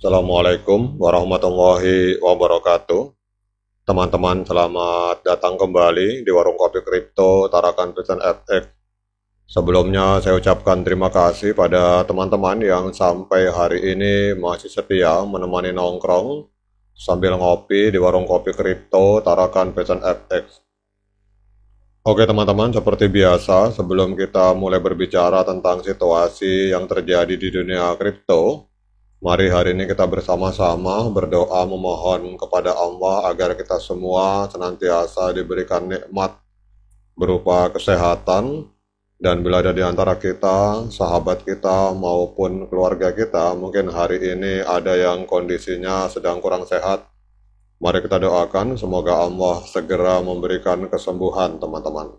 Assalamualaikum warahmatullahi wabarakatuh. Teman-teman, selamat datang kembali di Warung Kopi Kripto Tarakan Pesan FX. Sebelumnya saya ucapkan terima kasih pada teman-teman yang sampai hari ini masih setia menemani nongkrong sambil ngopi di Warung Kopi Kripto Tarakan Pesan FX. Oke teman-teman, seperti biasa sebelum kita mulai berbicara tentang situasi yang terjadi di dunia kripto, mari hari ini kita bersama-sama berdoa memohon kepada Allah agar kita semua senantiasa diberikan nikmat berupa kesehatan, dan bila ada di antara kita, sahabat kita maupun keluarga kita, mungkin hari ini ada yang kondisinya sedang kurang sehat, mari kita doakan semoga Allah segera memberikan kesembuhan teman-teman.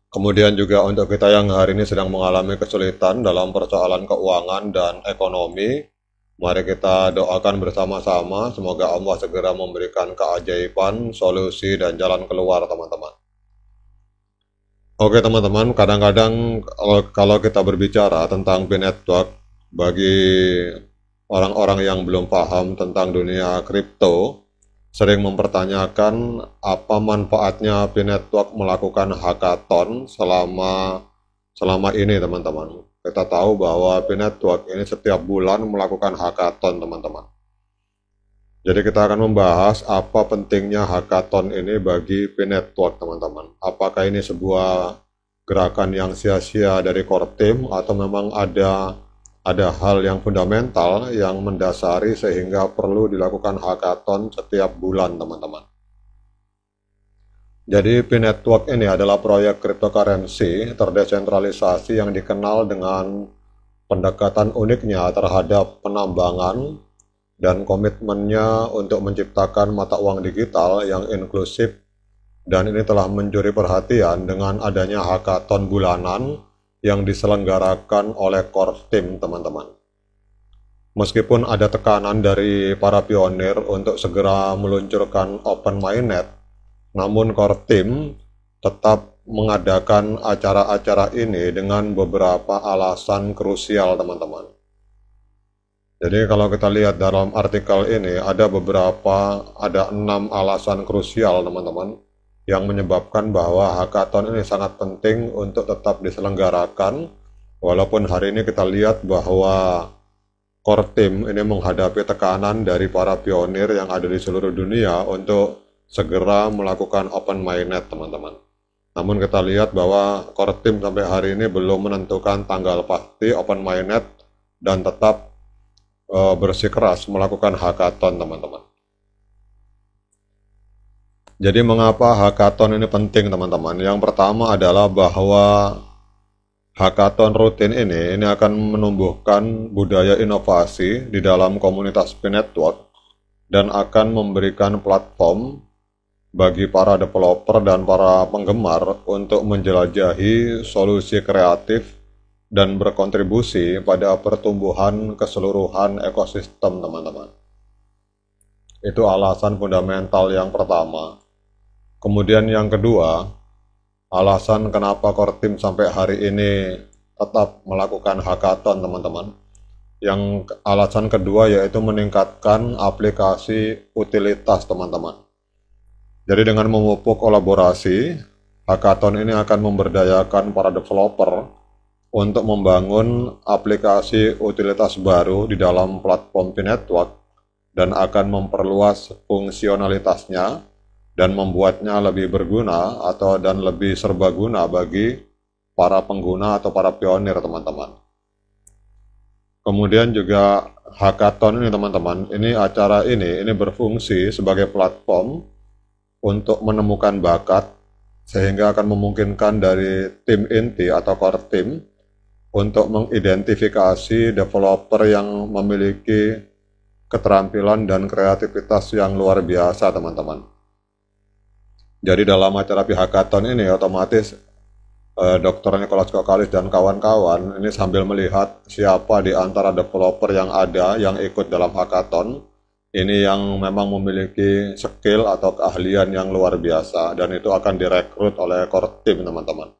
Kemudian juga untuk kita yang hari ini sedang mengalami kesulitan dalam persoalan keuangan dan ekonomi, mari kita doakan bersama-sama semoga Allah segera memberikan keajaiban, solusi, dan jalan keluar teman-teman. Oke teman-teman, kadang-kadang kalau kita berbicara tentang B-Network, bagi orang-orang yang belum paham tentang dunia kripto, sering mempertanyakan apa manfaatnya B-Network melakukan hackathon selama ini teman-teman. Kita tahu bahwa B-Network ini setiap bulan melakukan hackathon teman-teman. Jadi kita akan membahas apa pentingnya hackathon ini bagi B-Network teman-teman. Apakah ini sebuah gerakan yang sia-sia dari core team atau memang ada hal yang fundamental yang mendasari sehingga perlu dilakukan hackathon setiap bulan teman-teman. Jadi B-Network ini adalah proyek cryptocurrency terdesentralisasi yang dikenal dengan pendekatan uniknya terhadap penambangan dan komitmennya untuk menciptakan mata uang digital yang inklusif, dan ini telah mencuri perhatian dengan adanya hackathon bulanan yang diselenggarakan oleh core team teman-teman. Meskipun ada tekanan dari para pionir untuk segera meluncurkan open mainnet, namun core team tetap mengadakan acara-acara ini dengan beberapa alasan krusial teman-teman. Jadi kalau kita lihat dalam artikel ini ada 6 alasan krusial teman-teman yang menyebabkan bahwa hackathon ini sangat penting untuk tetap diselenggarakan, walaupun hari ini kita lihat bahwa core team ini menghadapi tekanan dari para pionir yang ada di seluruh dunia untuk segera melakukan open mainnet teman-teman. Namun kita lihat bahwa core team sampai hari ini belum menentukan tanggal pasti open mainnet dan tetap bersikeras melakukan hackathon teman-teman. Jadi mengapa hackathon ini penting teman-teman? Yang pertama adalah bahwa hackathon rutin ini akan menumbuhkan budaya inovasi di dalam komunitas B-Network dan akan memberikan platform bagi para developer dan para penggemar untuk menjelajahi solusi kreatif dan berkontribusi pada pertumbuhan keseluruhan ekosistem teman-teman. Itu alasan fundamental yang pertama. Kemudian yang kedua, alasan kenapa core team sampai hari ini tetap melakukan hackathon teman-teman. Yang alasan kedua yaitu meningkatkan aplikasi utilitas teman-teman. Jadi dengan memupuk kolaborasi, hackathon ini akan memberdayakan para developer untuk membangun aplikasi utilitas baru di dalam platform B-Network dan akan memperluas fungsionalitasnya dan membuatnya lebih berguna dan lebih serbaguna bagi para pengguna atau para pionir teman-teman. Kemudian juga hackathon ini teman-teman, acara ini berfungsi sebagai platform untuk menemukan bakat sehingga akan memungkinkan dari tim inti atau core team untuk mengidentifikasi developer yang memiliki keterampilan dan kreativitas yang luar biasa teman-teman. Jadi dalam acara hackathon ini otomatis Dr. Nicholas Kokalis dan kawan-kawan ini sambil melihat siapa di antara developer yang ada yang ikut dalam hackathon ini yang memang memiliki skill atau keahlian yang luar biasa, dan itu akan direkrut oleh core team teman-teman.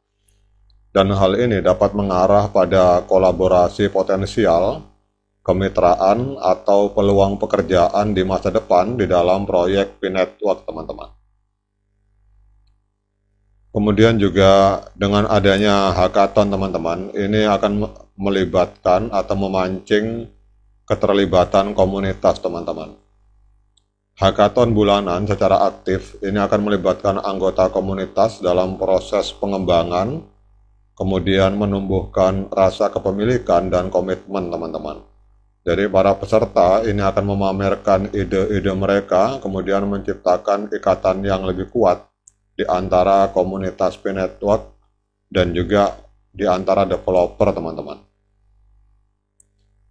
Dan hal ini dapat mengarah pada kolaborasi potensial kemitraan atau peluang pekerjaan di masa depan di dalam proyek P-Network, teman-teman. Kemudian juga dengan adanya hackathon, teman-teman, ini akan melibatkan atau memancing keterlibatan komunitas, teman-teman. Hackathon bulanan secara aktif ini akan melibatkan anggota komunitas dalam proses pengembangan, kemudian menumbuhkan rasa kepemilikan dan komitmen, teman-teman. Jadi para peserta ini akan memamerkan ide-ide mereka, kemudian menciptakan ikatan yang lebih kuat di antara komunitas P-Network dan juga di antara developer, teman-teman.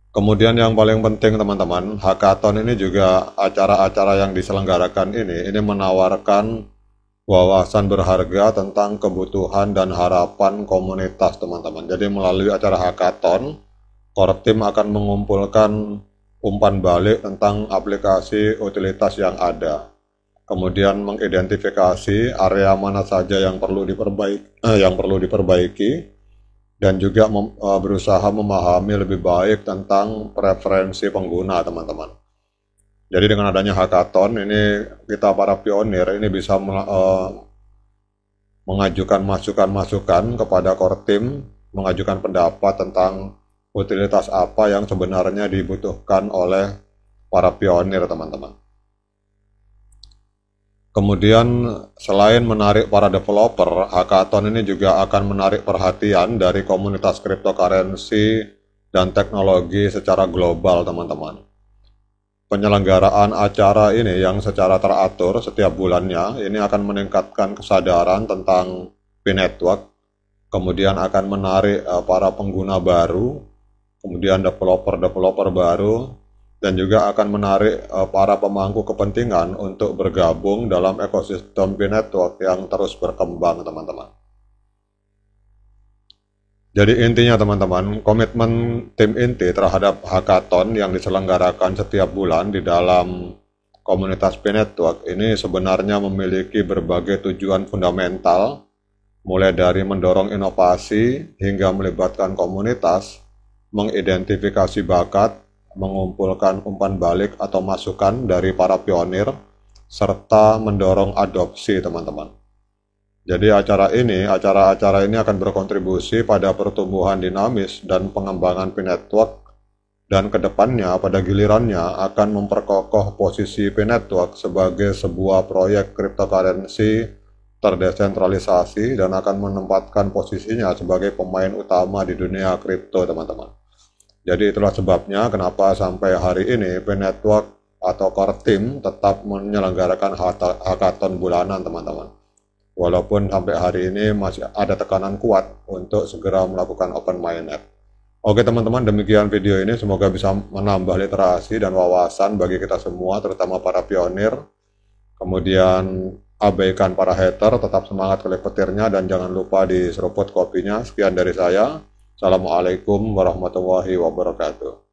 Kemudian yang paling penting, teman-teman, hackathon ini juga acara-acara yang diselenggarakan ini menawarkan wawasan berharga tentang kebutuhan dan harapan komunitas, teman-teman. Jadi melalui acara hackathon, core team akan mengumpulkan umpan balik tentang aplikasi utilitas yang ada. Kemudian mengidentifikasi area mana saja yang perlu diperbaiki, dan juga berusaha memahami lebih baik tentang preferensi pengguna, teman-teman. Jadi dengan adanya hackathon ini, kita para pionir ini bisa mengajukan masukan-masukan kepada core team, mengajukan pendapat tentang utilitas apa yang sebenarnya dibutuhkan oleh para pionir, teman-teman. Kemudian selain menarik para developer, hackathon ini juga akan menarik perhatian dari komunitas cryptocurrency dan teknologi secara global, teman-teman. Penyelenggaraan acara ini yang secara teratur setiap bulannya ini akan meningkatkan kesadaran tentang P-Network, kemudian akan menarik para pengguna baru, kemudian developer-developer baru, dan juga akan menarik para pemangku kepentingan untuk bergabung dalam ekosistem P-Network yang terus berkembang, teman-teman. Jadi intinya, teman-teman, komitmen tim inti terhadap hackathon yang diselenggarakan setiap bulan di dalam komunitas P-Network ini sebenarnya memiliki berbagai tujuan fundamental, mulai dari mendorong inovasi hingga melibatkan komunitas, mengidentifikasi bakat, mengumpulkan umpan balik atau masukan dari para pionir, serta mendorong adopsi, teman-teman. Jadi acara-acara ini akan berkontribusi pada pertumbuhan dinamis dan pengembangan P-Network, dan kedepannya pada gilirannya akan memperkokoh posisi P-Network sebagai sebuah proyek cryptocurrency terdesentralisasi dan akan menempatkan posisinya sebagai pemain utama di dunia kripto, teman-teman. Jadi itulah sebabnya kenapa sampai hari ini P-Network atau core team tetap menyelenggarakan hackathon bulanan, teman-teman. Walaupun sampai hari ini masih ada tekanan kuat untuk segera melakukan open mainnet. Oke, teman-teman, demikian video ini. Semoga bisa menambah literasi dan wawasan bagi kita semua, terutama para pionir. Kemudian abaikan para hater, tetap semangat klik petirnya, dan jangan lupa diseruput kopinya. Sekian dari saya. Assalamualaikum warahmatullahi wabarakatuh.